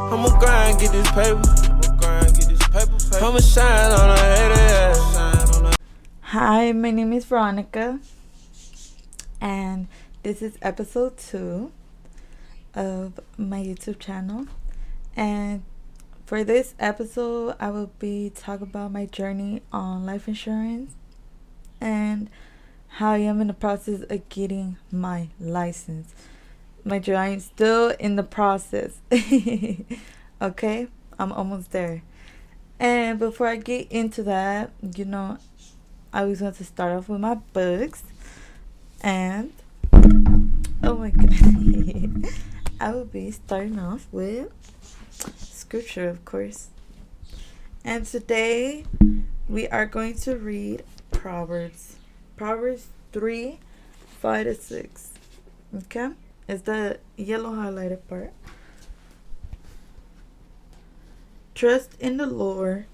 I'ma grind, get this paper. I'ma shine on a hater. Hi, my name is Veronica, and this is episode 2 of my YouTube channel. And for this episode, I will be talking about my journey on life insurance and how I am in the process of getting my license. My journey is still in the process. Okay, I'm almost there. And before I get into that, I always want to start off with my books. And oh my goodness, I will be starting off with scripture, of course. And today we are going to read Proverbs 3, 5 to 6. Okay, it's the yellow highlighted part. Trust in the Lord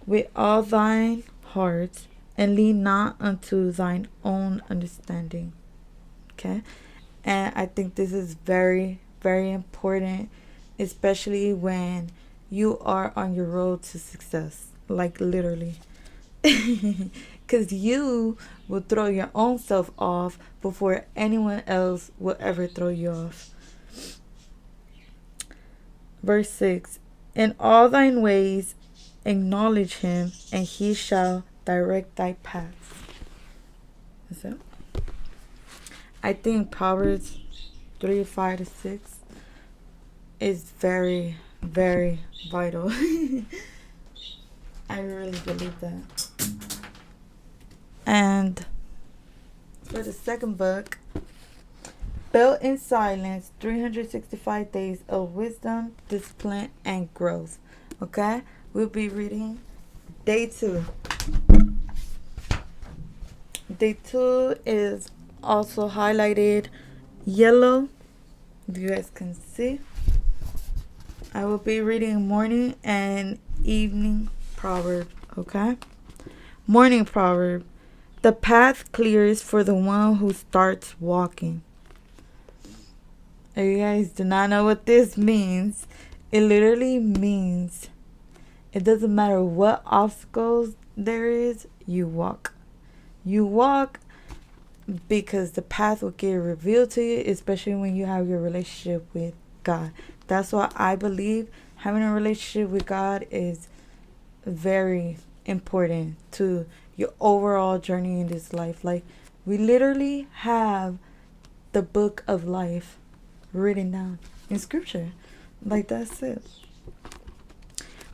with all thine heart, and lean not unto thine own understanding. Okay, and I think this is very, very important, especially when you are on your road to success, like literally. Because you will throw your own self off before anyone else will ever throw you off. Verse 6, in all thine ways acknowledge him, and he shall direct thy paths. So, I think Proverbs 3, 5 to 6 is very, very vital. I really believe that. And for the second book, Built in Silence, 365 Days of Wisdom, Discipline, and Growth. Okay? We'll be reading day 2. Day 2 is also highlighted yellow. You guys can see. I will be reading morning and evening proverb. Okay? Morning proverb. The path clears for the one who starts walking. If you guys do not know what this means, it literally means it doesn't matter what obstacles there is, you walk. You walk because the path will get revealed to you, especially when you have your relationship with God. That's why I believe having a relationship with God is very important to your overall journey in this life. Like, we literally have the book of life written down in scripture. Like, that's it.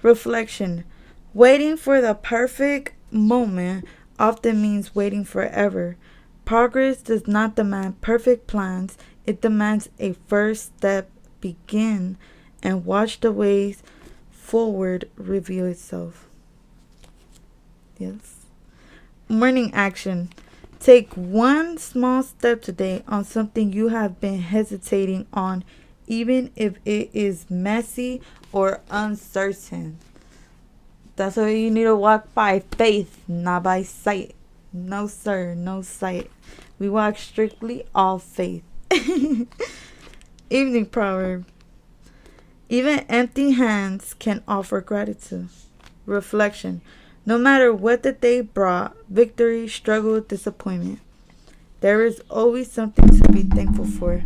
Reflection. Waiting for the perfect moment often means waiting forever. Progress does not demand perfect plans. It demands a first step. Begin and watch the ways forward reveal itself. Yes. Morning action. Take one small step today on something you have been hesitating on, even if it is messy or uncertain. That's why you need to walk by faith, not by sight. No, sir, no sight. We walk strictly off faith. Evening proverb. Even empty hands can offer gratitude. Reflection. No matter what the day brought, victory, struggle, disappointment, there is always something to be thankful for.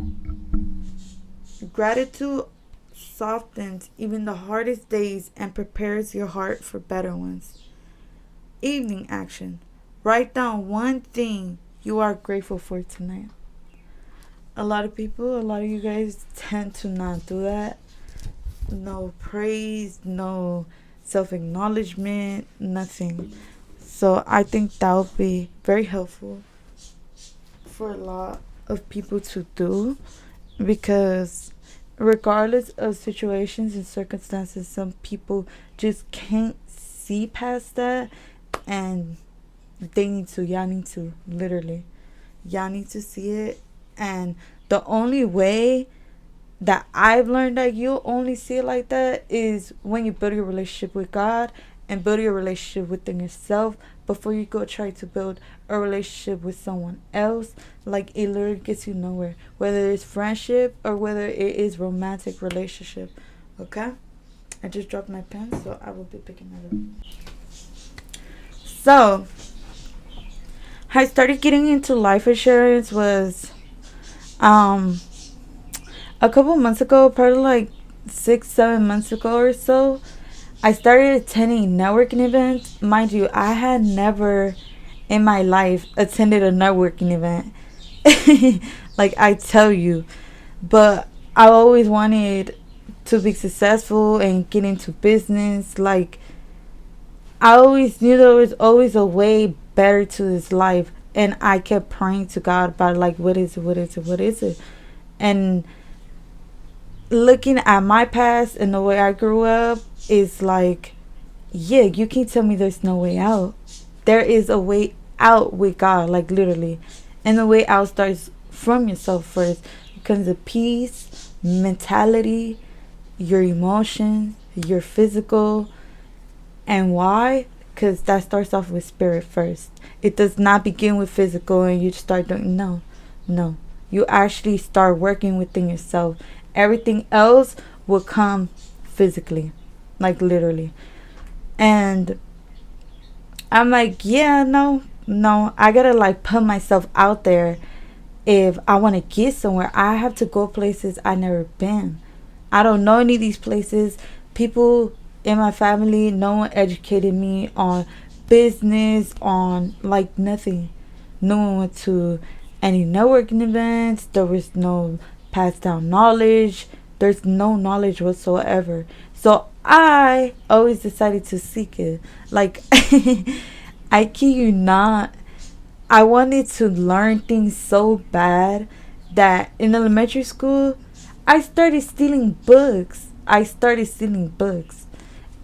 Gratitude softens even the hardest days and prepares your heart for better ones. Evening action. Write down one thing you are grateful for tonight. A lot of you guys tend to not do that. No praise, no self-acknowledgement, nothing. So I think that would be very helpful for a lot of people to do, because regardless of situations and circumstances, some people just can't see past that, and y'all need to see it. And the only way that I've learned that you'll only see it like that is when you build your relationship with God and build your relationship within yourself before you go try to build a relationship with someone else. Like, it literally gets you nowhere, whether it's friendship or whether it is romantic relationship. Okay? I just dropped my pen, so I will be picking it up. So, I started getting into life insurance was a couple months ago, probably like 6-7 months ago or so. I started attending networking events. Mind you, I had never in my life attended a networking event. Like I tell you, but I always wanted to be successful and get into business. Like I always knew there was always a way better to this life, and I kept praying to God about like what is it, what is it, what is it, and looking at my past and the way I grew up is like, yeah, you can't tell me there's no way out. There is a way out with God, like literally. And the way out starts from yourself first. It comes of peace, mentality, your emotions, your physical. And why? Because that starts off with spirit first. It does not begin with physical and you start doing, no. You actually start working within yourself. Everything else will come physically, like literally. And I'm like, yeah, no, I gotta like put myself out there. If I want to get somewhere, I have to go places I never been. I don't know any of these places. People in my family, no one educated me on business, on like nothing. No one went to any networking events. There was no passed down knowledge. There's no knowledge whatsoever. So I always decided to seek it. Like, I kid you not, I wanted to learn things so bad that in elementary school, I started stealing books.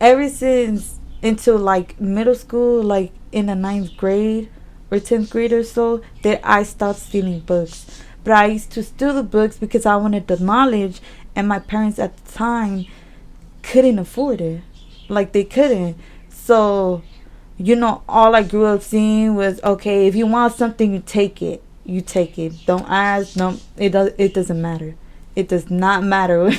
Ever since until like middle school, like in the 9th grade or 10th grade or so, that I stopped stealing books. But I used to steal the books because I wanted the knowledge, and my parents at the time couldn't afford it. Like they couldn't. So, all I grew up seeing was, okay, if you want something, you take it. You take it. Don't ask. No, it doesn't matter. It does not matter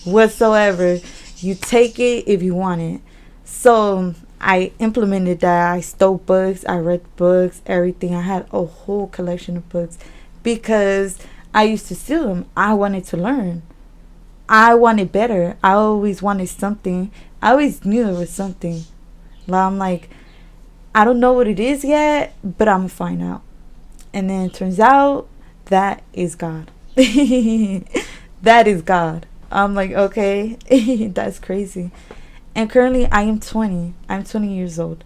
whatsoever. You take it if you want it. So I implemented that. I stole books. I read books. Everything. I had a whole collection of books because I used to steal them. I wanted to learn. I wanted better. I always wanted something. I always knew there was something. I'm like, I don't know what it is yet, but I'm gonna find out. And then it turns out that is God. That is God. I'm like, okay, that's crazy. And currently I am 20. I'm 20 years old.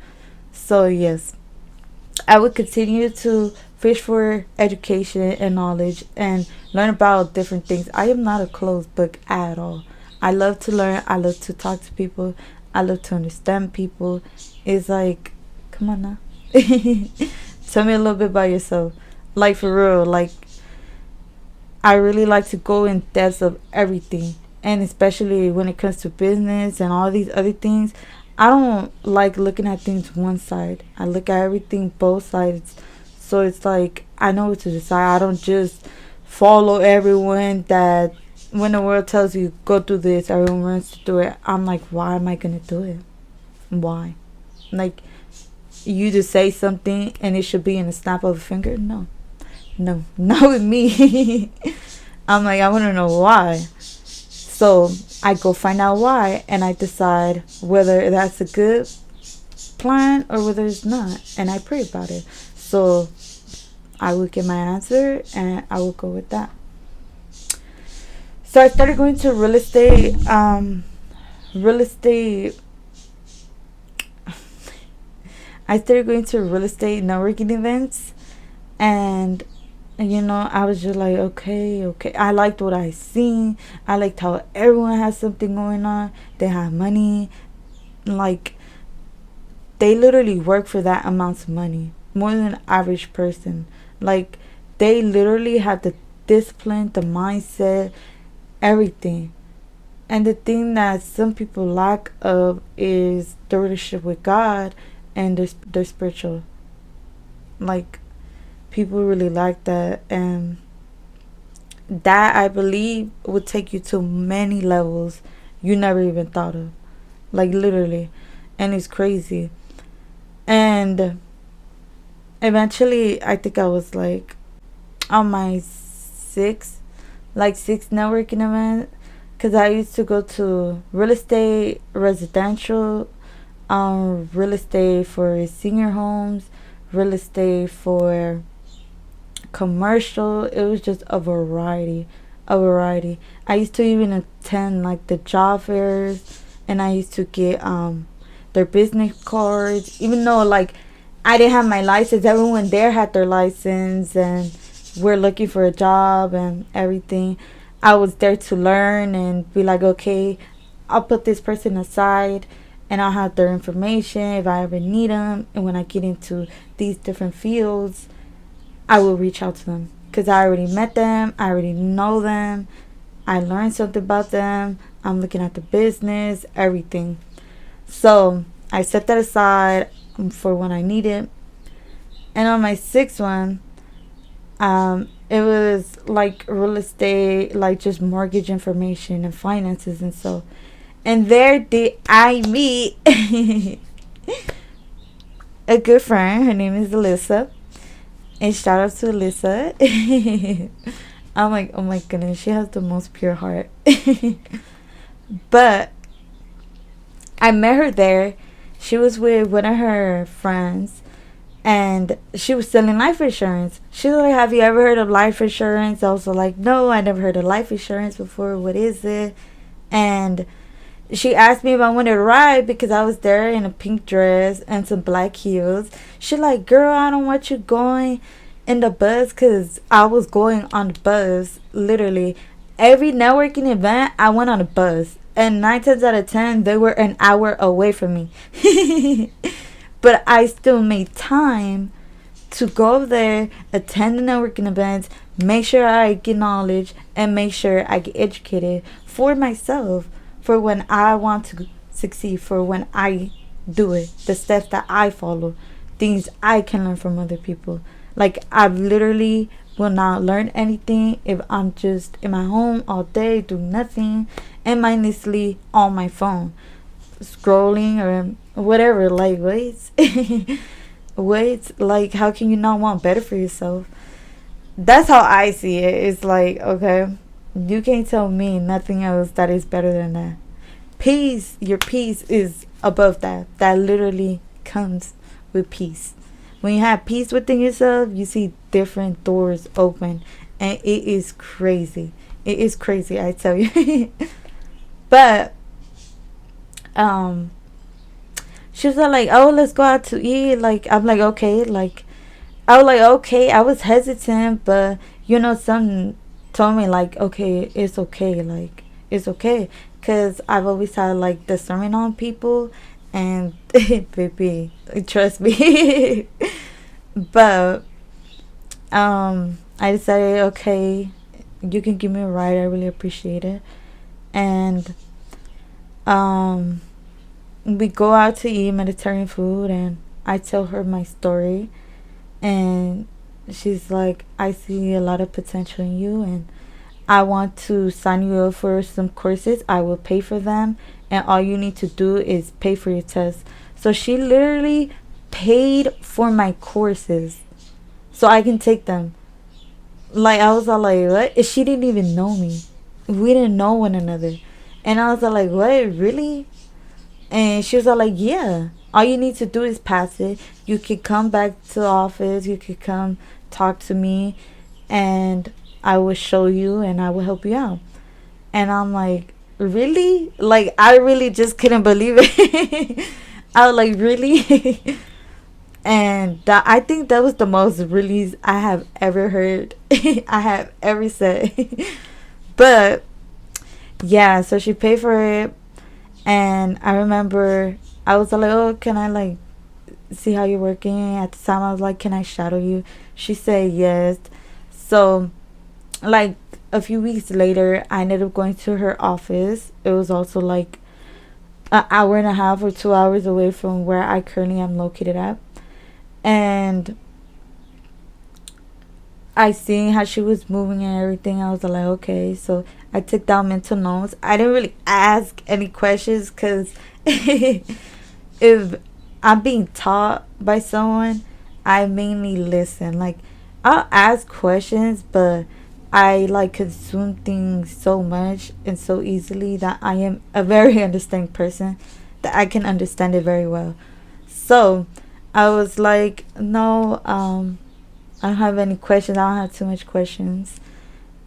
So yes, I would continue to fish for education and knowledge and learn about different things. I am not a closed book at all. I love to learn. I love to talk to people. I love to understand people. It's like, come on now. Tell me a little bit about yourself. Like for real. Like I really like to go in depth of everything. And especially when it comes to business and all these other things. I don't like looking at things one side. I look at everything both sides. So it's like I know what to decide. I don't just follow everyone that when the world tells you go do this, everyone wants to do it. I'm like, why am I gonna do it? Why? Like you just say something and it should be in a snap of a finger? No, not with me. I'm like, I want to know why. So I go find out why, and I decide whether that's a good plan or whether it's not, and I pray about it. So I will get my answer, and I will go with that. So I started going to real estate. I started going to real estate networking events, and I was just like, okay. I liked what I seen. I liked how everyone has something going on. They have money. Like, they literally work for that amount of money. More than an average person. Like, they literally have the discipline, the mindset, everything. And the thing that some people lack of is the relationship with God and their spiritual. Like, people really like that, and that I believe would take you to many levels you never even thought of. Like, literally. And it's crazy. And eventually, I think I was like on my sixth networking event, because I used to go to real estate, residential, real estate for senior homes, real estate for commercial. It was just a variety. I used to even attend like the job fairs, and I used to get their business cards, even though like I didn't have my license. Everyone there had their license, and we're looking for a job and everything. I was there to learn and be like, okay, I'll put this person aside, and I'll have their information if I ever need them. And when I get into these different fields, I will reach out to them, because I already met them. I already know them. I learned something about them. I'm looking at the business, everything. So I set that aside for when I need it. And on my sixth one, it was like real estate, like just mortgage information and finances and so. And there did I meet a good friend. Her name is Alyssa. And shout out to Alyssa. I'm like, oh my goodness, she has the most pure heart. But I met her there. She was with one of her friends, and she was selling life insurance. She was like, have you ever heard of life insurance? I was like, no, I never heard of life insurance before. What is it? And she asked me if I wanted to ride, because I was there in a pink dress and some black heels. She like, girl, I don't want you going in the bus, because I was going on the bus. Literally every networking event I went on a bus, and 9 times out of 10 they were an hour away from me. But I still made time to go there, attend the networking events, make sure I get knowledge, and make sure I get educated for myself, for when I want to succeed, for when I do it, the steps that I follow, things I can learn from other people. Like, I literally will not learn anything if I'm just in my home all day doing nothing and mindlessly on my phone scrolling or whatever. Like, wait, like, how can you not want better for yourself? That's how I see it. It's like, okay, you can't tell me nothing else that is better than that. Peace, your peace is above that. That literally comes with peace. When you have peace within yourself, you see different doors open, and it is crazy. It is crazy, I tell you. But she was like, oh, let's go out to eat. Like, I'm like, okay. Like, I was like, okay. I was hesitant, but some told me like, okay, it's okay. Like, it's okay, because I've always had like discernment on people, and baby, trust me. But I decided, okay, you can give me a ride. I really appreciate it. And we go out to eat Mediterranean food, and I tell her my story, and she's like, I see a lot of potential in you, and I want to sign you up for some courses. I will pay for them, and all you need to do is pay for your test. So she literally paid for my courses so I can take them. Like, I was all like, what? She didn't even know me. We didn't know one another. And I was all like, what? Really? And she was all like, yeah. All you need to do is pass it. You could come back to the office. You could come talk to me, and I will show you, and I will help you out. And I'm like, really? Like, I really just couldn't believe it. I was like, really? And I think that was the most release I have ever heard. I have ever said. But yeah, so she paid for it. And I remember I was like, oh, can I like see how you're working? At the time I was like, can I shadow you? She said yes. So like a few weeks later, I ended up going to her office. It was also like an hour and a half or 2 hours away from where I currently am located at. And I seen how she was moving and everything. I was like, okay. So I took down mental notes. I didn't really ask any questions because if I'm being taught by someone, I mainly listen. Like, I'll ask questions, but I like consume things so much and so easily that I am a very understanding person that I can understand it very well. So I was like, no, I don't have any questions. I don't have too much questions.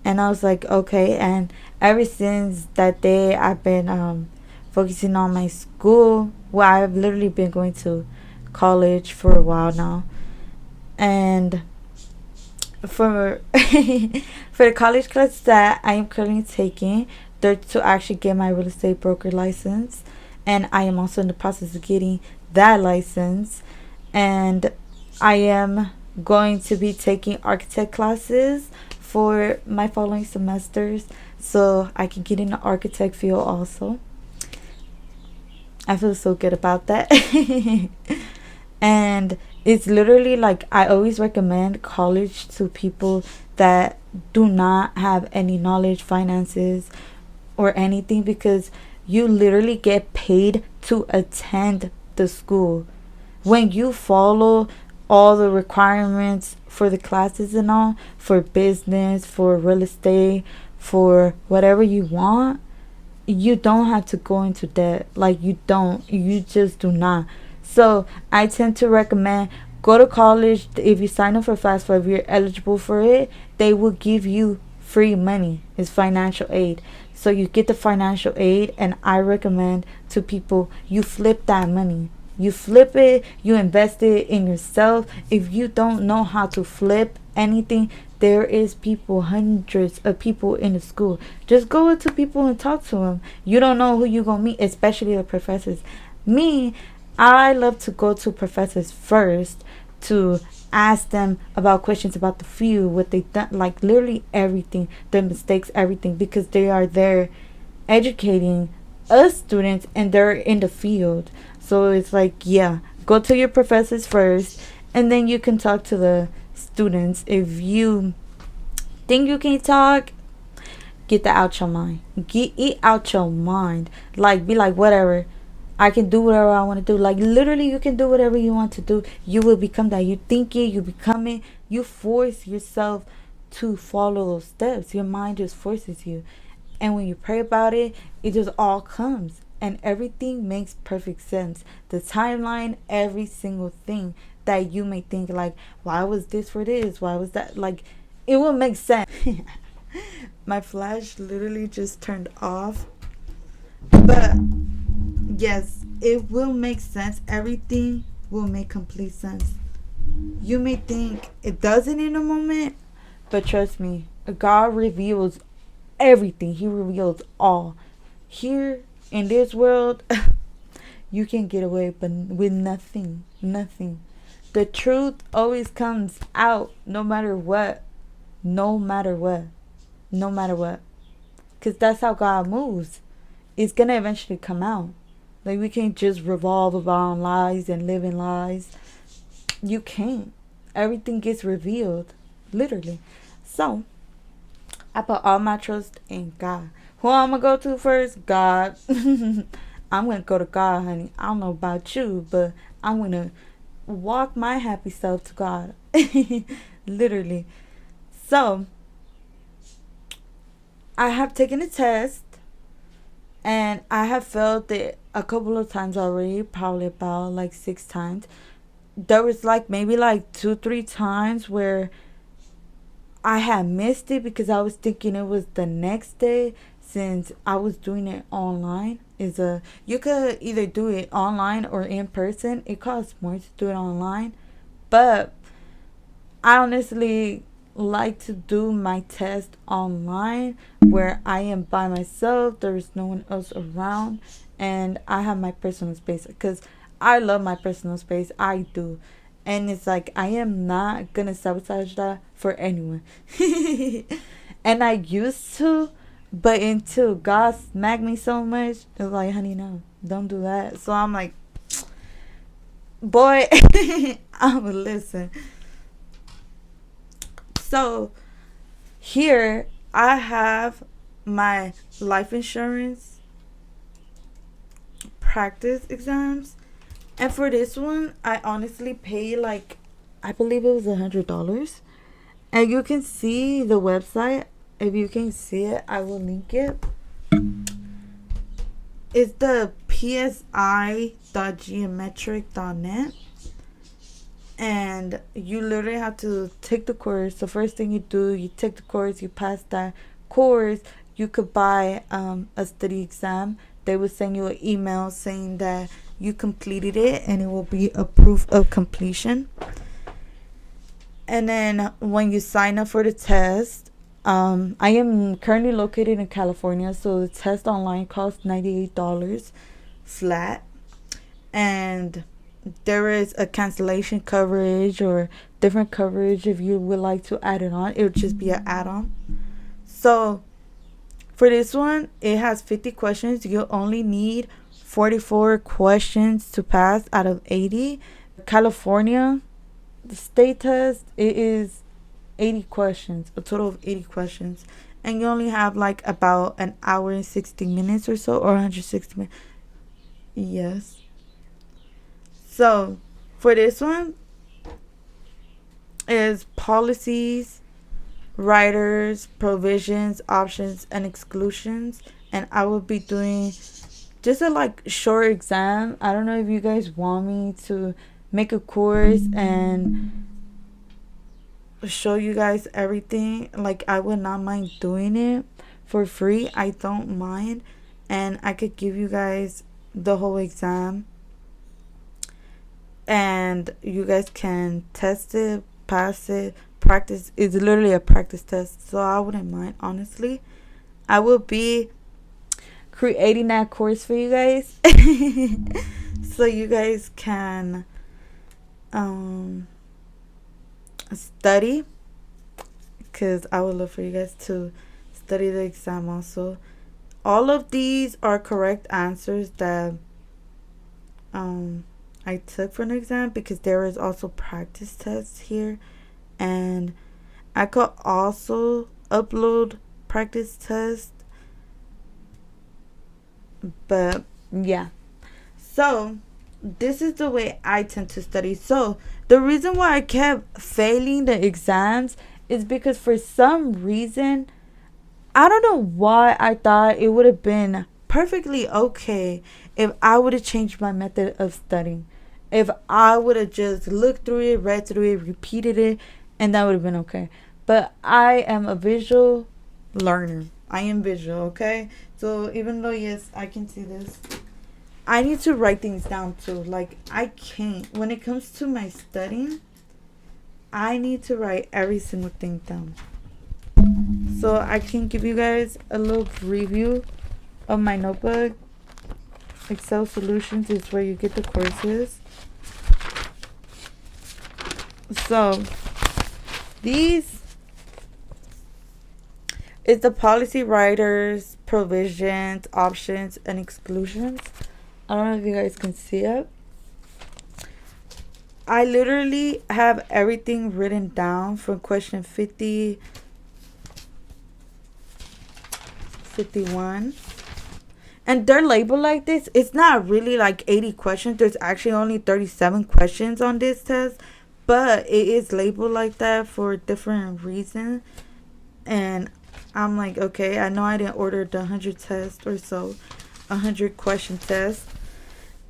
And I was like, okay. And ever since that day, I've been focusing on my school. Well, I've literally been going to college for a while now. And for for the college class that I am currently taking, they're to actually get my real estate broker license. And I am also in the process of getting that license. And I am going to be taking architect classes for my following semesters so I can get in the architect field also. I feel so good about that. And it's literally like I always recommend college to people that do not have any knowledge, finances, or anything, because you literally get paid to attend the school. When you follow all the requirements for the classes and all, for business, for real estate, for whatever you want, you don't have to go into debt. Like, you just do not. So I tend to recommend go to college. If you sign up for FAFSA, if you're eligible for it, they will give you free money. It's financial aid. So you get the financial aid, and I recommend to people, you flip that money. You flip it, you invest it in yourself. If you don't know how to flip anything, there is people, hundreds of people in the school. Just go up to people and talk to them. You don't know who you're going to meet, especially the professors. Me, I love to go to professors first to ask them about questions about the field, what they done, like literally everything, their mistakes, everything, because they are there educating us students and they're in the field. So it's like, yeah, go to your professors first, and then you can talk to the students. If you think you can talk, get that out your mind. Get it out your mind. Like, be like, whatever. I can do whatever I want to do. Like, literally, you can do whatever you want to do. You will become that. You think it, you become it. You force yourself to follow those steps. Your mind just forces you. And when you pray about it, it just all comes. And everything makes perfect sense. The timeline, every single thing that you may think, like, why was this for this? Why was that? Like, it will make sense. My flash literally just turned off. But, yes, it will make sense. Everything will make complete sense. You may think it doesn't in a moment, but trust me, God reveals everything. He reveals all. Here in this world, you can get away but with nothing. The truth always comes out, no matter what. Because that's how God moves. It's gonna eventually come out. Like, we can't just revolve around lies and live in lies. You can't. Everything gets revealed, literally. So I put all my trust in God. Who I'm going to go to first? God. I'm going to go to God, honey. I don't know about you, but I'm going to walk my happy self to God. Literally. So, I have taken a test, and I have failed it a couple of times already, probably about like 6 times. There was like maybe like 2-3 times where I had missed it because I was thinking it was the next day, since I was doing it online. You could either do it online or in person. It costs more to do it online, but I honestly like to do my test online where I am by myself. There's no one else around, and I have my personal space, because I love my personal space. I do. And it's like, I am not gonna sabotage that for anyone. And I used to, but until God smacked me so much, it was like, honey, no, don't do that. So I'm like, boy, I'm gonna listen. So here I have my life insurance practice exams. And for this one, I honestly paid like, I believe it was $100. And you can see the website. If you can see it, I will link it. It's the psi.geometric.net. And you literally have to take the course. The first thing you do, you take the course, you pass that course, you could buy a study exam. They will send you an email saying that you completed it, and it will be a proof of completion. And then when you sign up for the test, I am currently located in California, so the test online costs $98 flat. And there is a cancellation coverage or different coverage if you would like to add it on. It would just be an add-on. So for this one, it has 50 questions. You only need 44 questions to pass out of 80. California, the state test, it is 80 questions, a total of 80 questions. And you only have like about an hour and 60 minutes or so, or 160 minutes. Yes. So for this one is policies, riders, provisions, options, and exclusions. And I will be doing just a like short exam. I don't know if you guys want me to make a course and show you guys everything. Like, I would not mind doing it for free. I don't mind. And I could give you guys the whole exam, and you guys can test it, pass it, practice. It's literally a practice test, so I wouldn't mind, honestly. I will be creating that course for you guys so you guys can study, because I would love for you guys to study the exam also. All of these are correct answers that I took for an exam, because there is also practice tests here, and I could also upload practice tests. But yeah, so this is the way I tend to study. So the reason why I kept failing the exams is because for some reason, I don't know why, I thought it would have been perfectly okay if I would have changed my method of studying. If I would have just looked through it, read through it, repeated it, and that would have been okay. But I am a visual learner. I am visual, okay? So even though, yes, I can see this, I need to write things down too. Like, I can't. When it comes to my studying, I need to write every single thing down. So I can give you guys a little review of my notebook. Excel Solutions is where you get the courses. So these is the policy, riders, provisions, options, and exclusions. I don't know if you guys can see it. I literally have everything written down from question 50, 51. And they're labeled like this. It's not really like 80 questions. There's actually only 37 questions on this test. But it is labeled like that for a different reason. And I'm like, okay, I know I didn't order the 100 test or so. 100 question test.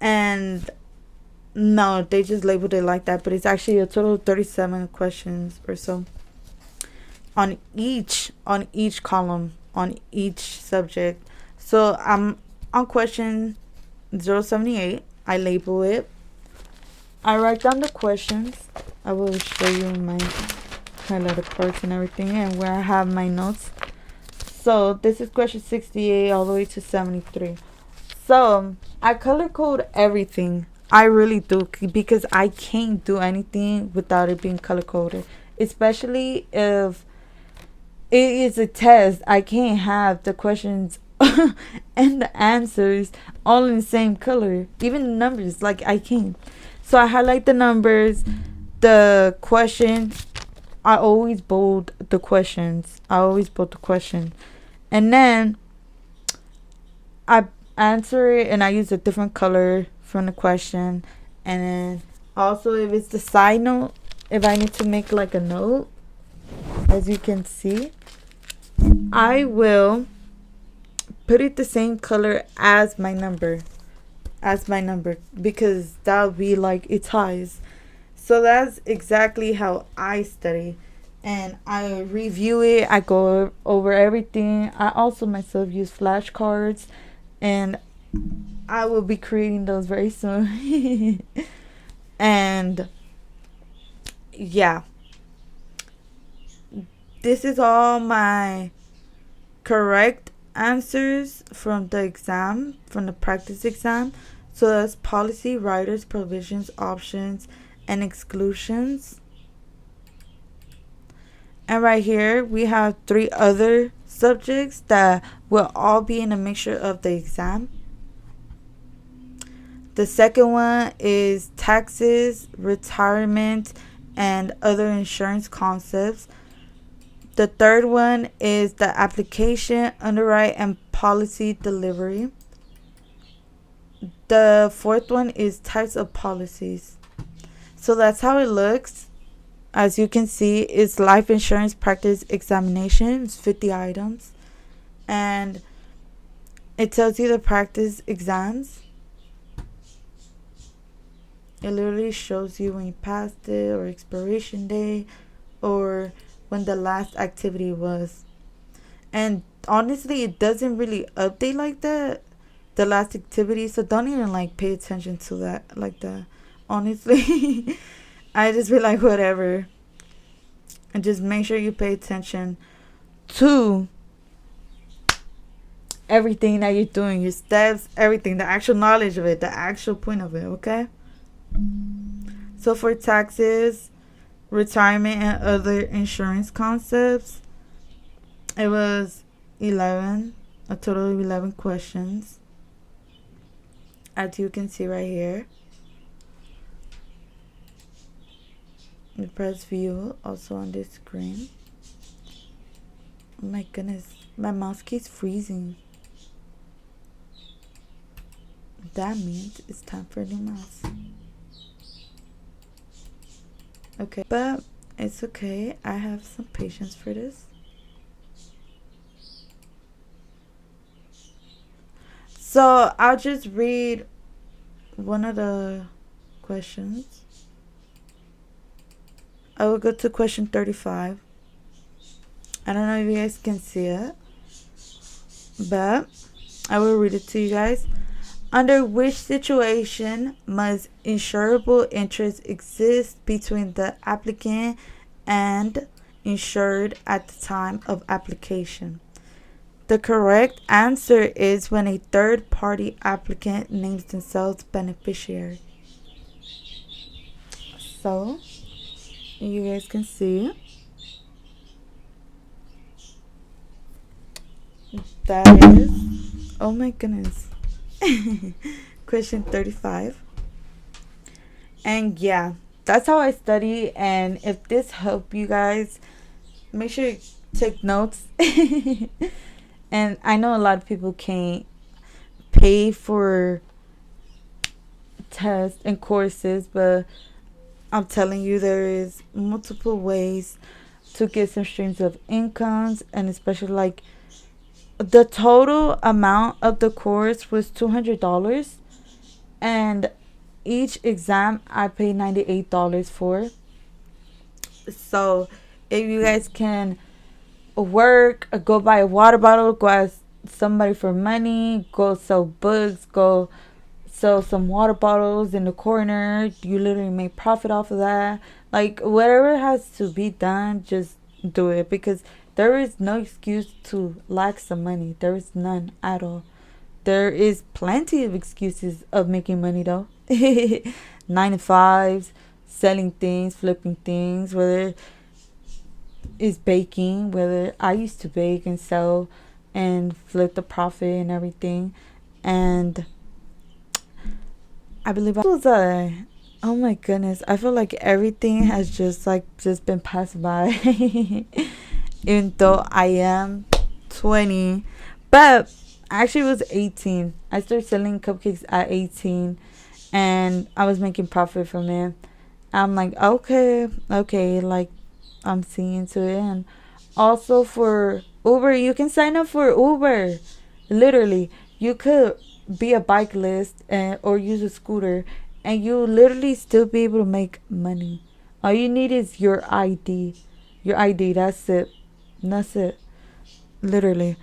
And no, they just labeled it like that. But it's actually a total of 37 questions or so. On each column, on each subject. So I'm on question 078. I label it. I write down the questions. I will show you my highlighted parts and everything, and where I have my notes. So this is question 68 all the way to 73. So I color code everything. I really do, because I can't do anything without it being color coded. Especially if it is a test. I can't have the questions and the answers all in the same color. Even the numbers, like, I can't. So I highlight the numbers, the question. I always bold the questions. And then I answer it and I use a different color from the question. And then also, if it's the side note, if I need to make like a note, as you can see, I will put it the same color as my number. Because that'll be like it ties. So that's exactly how I study. And I review it. I go over everything. I also myself use flashcards. And I will be creating those very soon. And yeah. This is all my correct answers from the exam, from the practice exam. So that's policy, riders, provisions, options, and exclusions. And right here we have 3 other subjects that will all be in a mixture of the exam. The second one is taxes, retirement, and other insurance concepts. The third one is the application, underwrite, and policy delivery. The fourth one is types of policies. So that's how it looks. As you can see, it's life insurance practice examination. It's 50 items. And it tells you the practice exams. It literally shows you when you passed it, or expiration day, or when the last activity was. And honestly, it doesn't really update like that, the last activity, so don't even like pay attention to that like that. Honestly, I just be like whatever. And just make sure you pay attention to everything that you're doing, your steps, everything, the actual knowledge of it, the actual point of it, okay? So for taxes, retirement, and other insurance concepts, it was 11, a total of 11 questions, as you can see right here. You press view also on this screen. Oh my goodness, my mouse keeps freezing. That means it's time for a new mouse. Okay, but it's okay. I have some patience for this. So I'll just read one of the questions. I will go to question 35. I don't know if you guys can see it, but I will read it to you guys. Under which situation must insurable interest exist between the applicant and insured at the time of application? The correct answer is when a third-party applicant names themselves beneficiary. So, you guys can see that is, oh my goodness, question 35. And yeah, that's how I study. And if this helped you guys, make sure you take notes. And I know a lot of people can't pay for tests and courses, but I'm telling you, there is multiple ways to get some streams of incomes. And especially like the total amount of the course was $200, and each exam I paid $98 for. So if you guys can work, go buy a water bottle, go ask somebody for money, go sell books, go sell some water bottles in the corner, you literally make profit off of that. Like whatever has to be done, just do it, because there is no excuse to lack some money. There is none at all. There is plenty of excuses of making money though. 9-to-5s, selling things, flipping things, whether it's baking, whether I used to bake and sell and flip the profit and everything. And I believe I was oh my goodness, I feel like everything has just been passed by. Even though I am 20. But actually, it was 18. I started selling cupcakes at 18. And I was making profit from it. I'm like, okay, like, I'm seeing to it. And also for Uber, you can sign up for Uber. Literally, you could be a bike list or use a scooter, and you literally still be able to make money. All you need is your ID. Your ID, that's it. That's it. Literally.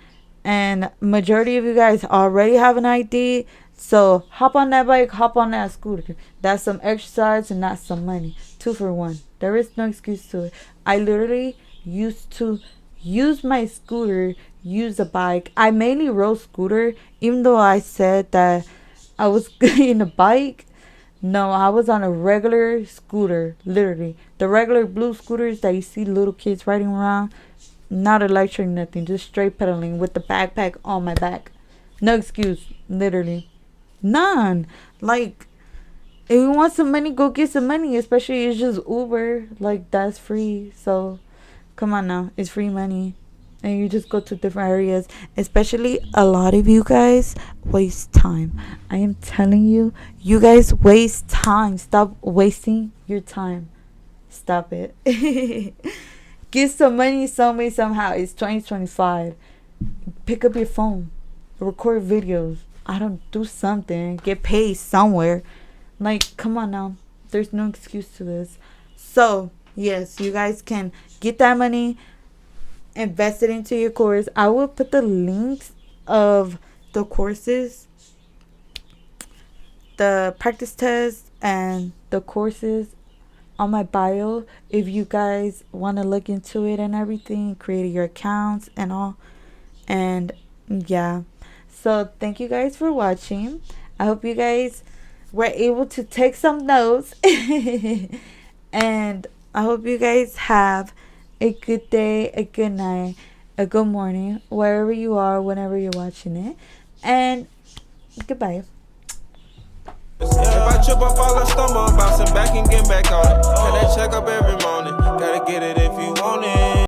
And majority of you guys already have an ID. So hop on that bike, hop on that scooter. That's some exercise and that's some money. 2 for 1. There is no excuse to it. I literally used to use my scooter, use a bike. I mainly rode scooter, even though I said that I was in a bike. No, I was on a regular scooter, literally. The regular blue scooters that you see little kids riding around. Not electric, nothing. Just straight pedaling with the backpack on my back. No excuse, literally. None. Like, if you want some money, go get some money. Especially it's just Uber. Like, that's free. So, come on now. It's free money. And you just go to different areas. Especially a lot of you guys waste time. I am telling you, you guys waste time. Stop wasting your time. Stop it. Get some money some way, somehow. It's 2025. Pick up your phone. Record videos. I don't do something. Get paid somewhere. Like, come on now. There's no excuse to this. So, yes, you guys can get that money. Invest it into your course. I will put the links of the courses, the practice tests, and the courses on my bio if you guys want to look into it and everything, create your accounts and all. And yeah, so thank you guys for watching. I hope you guys were able to take some notes. And I hope you guys have a good day, a good night, a good morning, wherever you are, whenever you're watching it. And goodbye. If I trip up, all I stumble, I'm bouncing back and getting back on it. Got that check up every morning. Gotta get it if you want it.